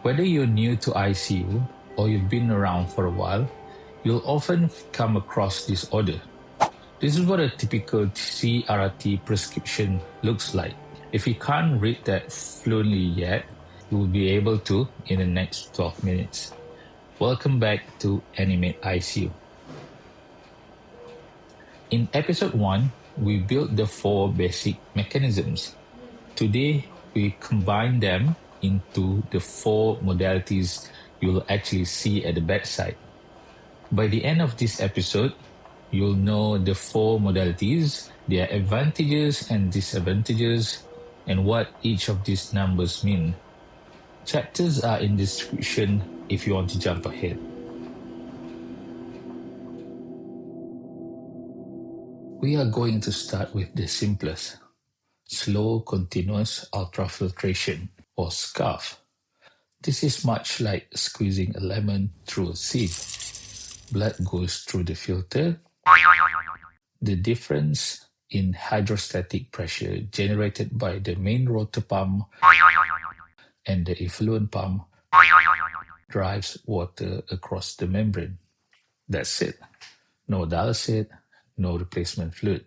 Whether you're new to ICU or you've been around for a while, you'll often come across this order. This is what a typical CRRT prescription looks like. If you can't read that fluently yet, you will be able to in the next 12 minutes. Welcome back to Animate ICU. In episode 1, we built the 4 basic mechanisms. Today, we combine them into the 4 modalities you'll actually see at the bedside. By the end of this episode, you'll know the 4 modalities, their advantages and disadvantages, and what each of these numbers mean. Chapters are in the description if you want to jump ahead. We are going to start with the simplest, slow continuous ultrafiltration, or SCUF. This is much like squeezing a lemon through a sieve. Blood goes through the filter. The difference in hydrostatic pressure generated by the main rotor pump and the effluent pump drives water across the membrane. That's it. No dialysis, no replacement fluid.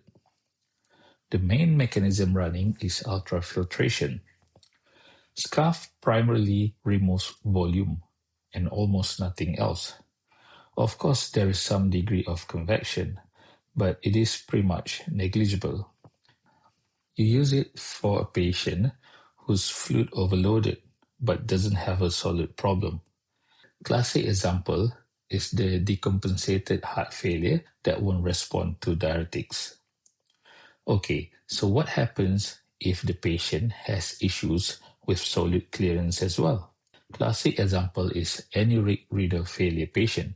The main mechanism running is ultrafiltration. SCUF primarily removes volume and almost nothing else. Of course, there is some degree of convection, but it is pretty much negligible. You use it for a patient who's fluid overloaded but doesn't have a solute problem. Classic example is the decompensated heart failure that won't respond to diuretics. Okay, so what happens if the patient has issues with solute clearance as well? Classic example is anuric renal failure patient.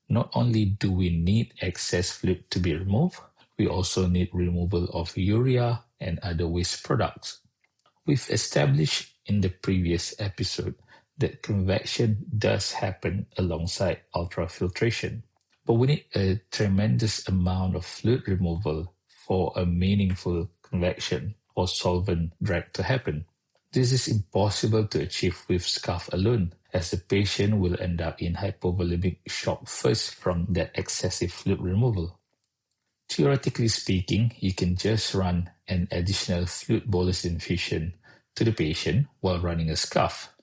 Not only do we need excess fluid to be removed, we also need removal of urea and other waste products. We've established in the previous episode that convection does happen alongside ultrafiltration, but we need a tremendous amount of fluid removal for a meaningful convection or solvent drag to happen. This is impossible to achieve with SCUF alone, as the patient will end up in hypovolemic shock first from that excessive fluid removal. Theoretically speaking, you can just run an additional fluid bolus infusion to the patient while running a SCUF.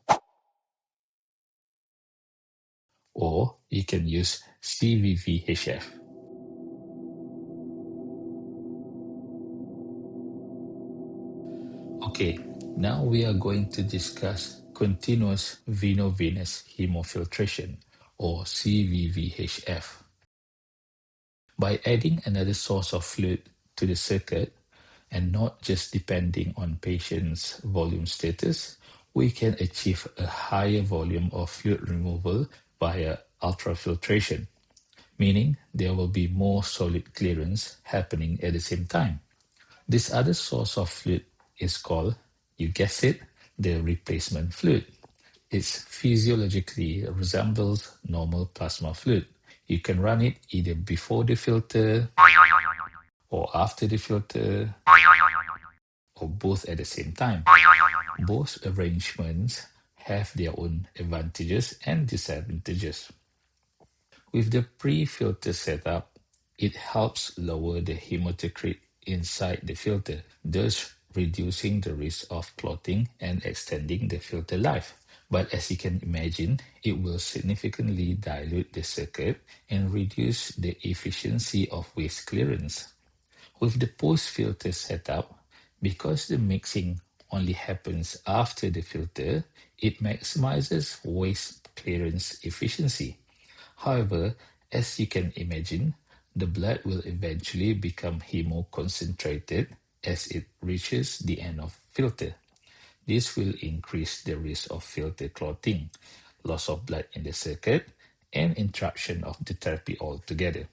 Or you can use CVVHF. Okay, now we are going to discuss continuous venovenous haemofiltration, or CVVHF. By adding another source of fluid to the circuit and not just depending on patient's volume status, we can achieve a higher volume of fluid removal via ultrafiltration, meaning there will be more solid clearance happening at the same time. This other source of fluid is called, you guessed it, the replacement fluid. It physiologically resembles normal plasma fluid. You can run it either before the filter or after the filter or both at the same time. Both arrangements have their own advantages and disadvantages. With the pre-filter setup, it helps lower the hematocrit inside the filter, thus reducing the risk of clotting and extending the filter life. But as you can imagine, it will significantly dilute the circuit and reduce the efficiency of waste clearance. With the post-filter setup, because the mixing only happens after the filter, it maximizes waste clearance efficiency. However, as you can imagine, the blood will eventually become hemoconcentrated as it reaches the end of filter. This will increase the risk of filter clotting, loss of blood in the circuit, and interruption of the therapy altogether.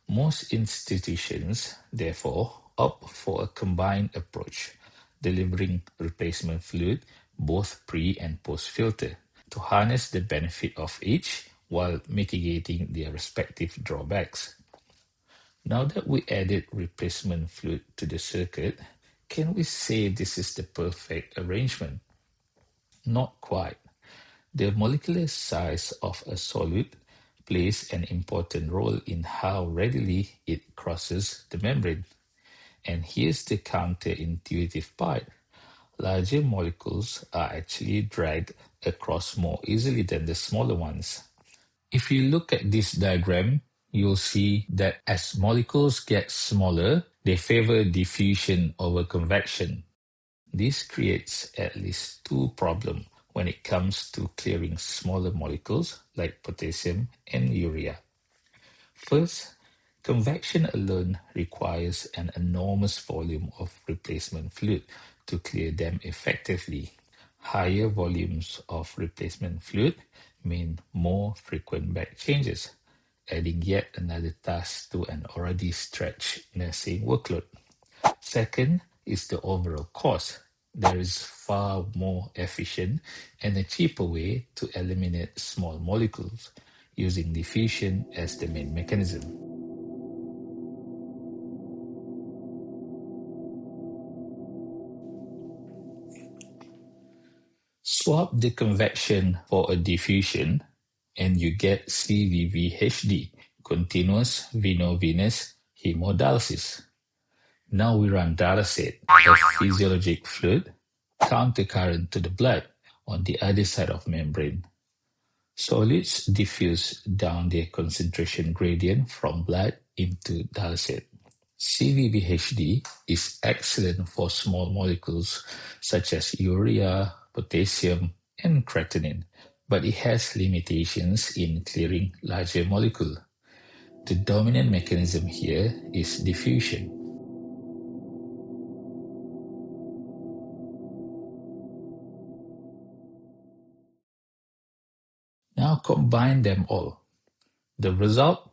Most institutions, therefore, opt for a combined approach, delivering replacement fluid both pre and post-filter to harness the benefit of each while mitigating their respective drawbacks. Now that we added replacement fluid to the circuit, can we say this is the perfect arrangement? Not quite. The molecular size of a solute plays an important role in how readily it crosses the membrane. And here's the counterintuitive part. Larger molecules are actually dragged across more easily than the smaller ones. If you look at this diagram, you'll see that as molecules get smaller, they favor diffusion over convection. This creates at least two problems when it comes to clearing smaller molecules like potassium and urea. First, convection alone requires an enormous volume of replacement fluid to clear them effectively. Higher volumes of replacement fluid mean more frequent bag changes, adding yet another task to an already stretched nursing workload. Second is the overall cost. There is far more efficient and a cheaper way to eliminate small molecules using diffusion as the main mechanism. Swap the convection for a diffusion and you get CVVHD, continuous venovenous hemodialysis. Now we run dialysate, a physiologic fluid, countercurrent to the blood on the other side of membrane. Solids diffuse down their concentration gradient from blood into dialysate. CVVHD is excellent for small molecules such as urea, potassium, and creatinine, but it has limitations in clearing larger molecules. The dominant mechanism here is diffusion. Now combine them all. The result?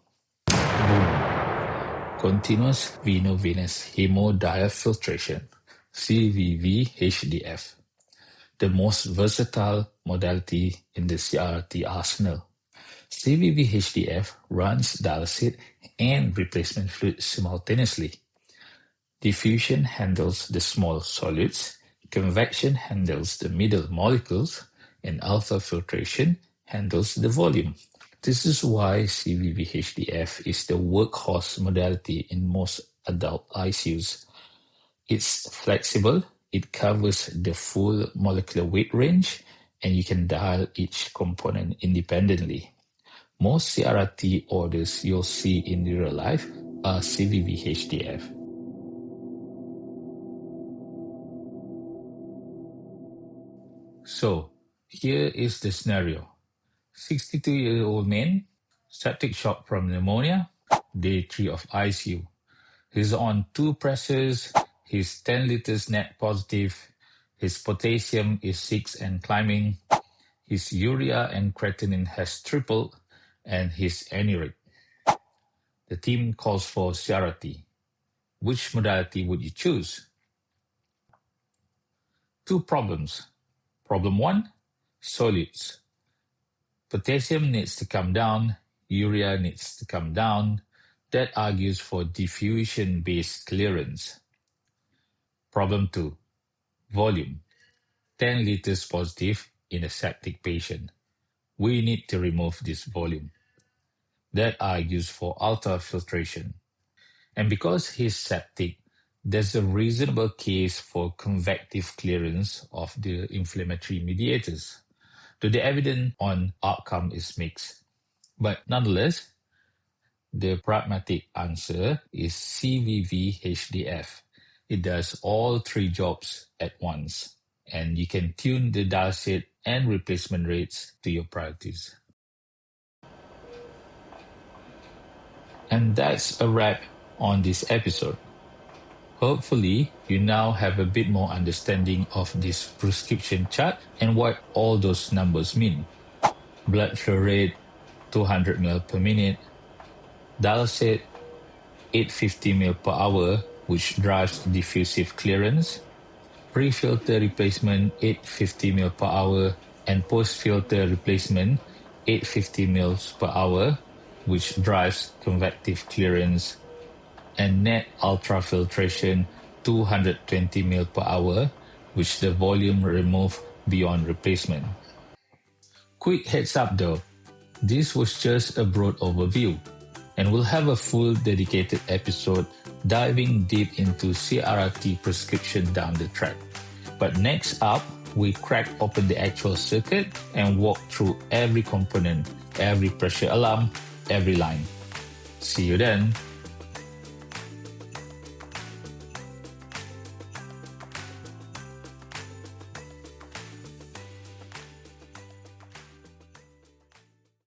Boom! Continuous venovenous Haemodiafiltration, CVVHDF, the most versatile modality in the CRRT arsenal. CVVHDF runs dialysate and replacement fluid simultaneously. Diffusion handles the small solids, convection handles the middle molecules, and ultrafiltration handles the volume. This is why CVVHDF is the workhorse modality in most adult ICUs. It's flexible, it covers the full molecular weight range, and you can dial each component independently. Most CRRT orders you'll see in real life are CVVHDF. So, here is the scenario. 62-year-old man, septic shock from pneumonia, day 3 of ICU. He's on 2 pressors, he's 10 liters net positive, his potassium is 6 and climbing, his urea and creatinine has tripled, and he's anuric. The team calls for CRRT. Which modality would you choose? 2 problems. Problem 1, solutes. Potassium needs to come down, urea needs to come down. That argues for diffusion-based clearance. Problem 2, volume. 10 liters positive in a septic patient. We need to remove this volume. That argues for ultrafiltration. And because he's septic, there's a reasonable case for convective clearance of the inflammatory mediators, though the evidence on outcome is mixed. But nonetheless, the pragmatic answer is CVVHDF. It does all 3 jobs at once, and you can tune the dialysate and replacement rates to your priorities. And that's a wrap on this episode. Hopefully, you now have a bit more understanding of this prescription chart and what all those numbers mean. Blood flow rate, 200 ml per minute. Dialysate, 850 ml per hour, which drives diffusive clearance. Pre-filter replacement, 850 ml per hour. And post-filter replacement, 850 ml per hour, which drives convective clearance. And net ultrafiltration, 220 ml per hour, which the volume removed beyond replacement. Quick heads up though, this was just a broad overview, and we'll have a full dedicated episode diving deep into CRRT prescription down the track. But next up, we crack open the actual circuit and walk through every component, every pressure alarm, every line. See you then.